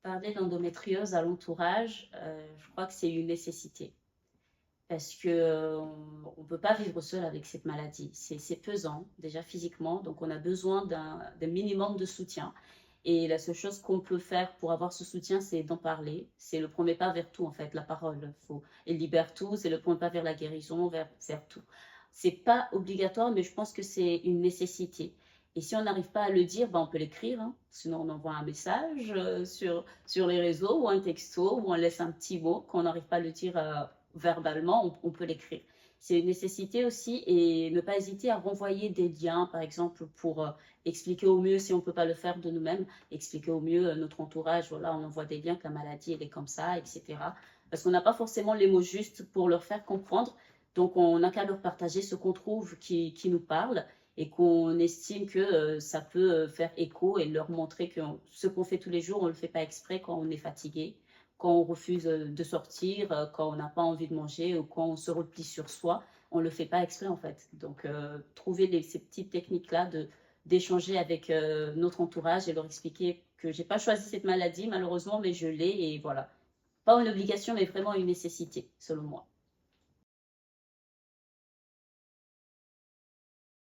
Parler d'endométriose à l'entourage, je crois que c'est une nécessité parce que, on ne peut pas vivre seul avec cette maladie. C'est pesant, déjà physiquement, donc on a besoin d'un minimum de soutien et la seule chose qu'on peut faire pour avoir ce soutien, c'est d'en parler. C'est le premier pas vers tout, en fait, la parole. Elle libère tout, c'est le premier pas vers la guérison, vers tout. C'est pas obligatoire, mais je pense que c'est une nécessité. Et si on n'arrive pas à le dire, ben on peut l'écrire, hein. Sinon on envoie un message sur les réseaux ou un texto ou on laisse un petit mot. Quand on n'arrive pas à le dire verbalement, on peut l'écrire. C'est une nécessité aussi et ne pas hésiter à renvoyer des liens, par exemple, pour expliquer au mieux, si on ne peut pas le faire de nous-mêmes, expliquer au mieux notre entourage, voilà, on envoie des liens que la maladie, elle est comme ça, etc. Parce qu'on n'a pas forcément les mots justes pour leur faire comprendre. Donc on n'a qu'à leur partager ce qu'on trouve qui nous parle et qu'on estime que ça peut faire écho et leur montrer que ce qu'on fait tous les jours, on ne le fait pas exprès quand on est fatigué, quand on refuse de sortir, quand on n'a pas envie de manger ou quand on se replie sur soi, on ne le fait pas exprès en fait. Donc trouver ces petites techniques-là d'échanger avec notre entourage et leur expliquer que j'ai pas choisi cette maladie malheureusement, mais je l'ai et voilà. Pas une obligation, mais vraiment une nécessité, selon moi.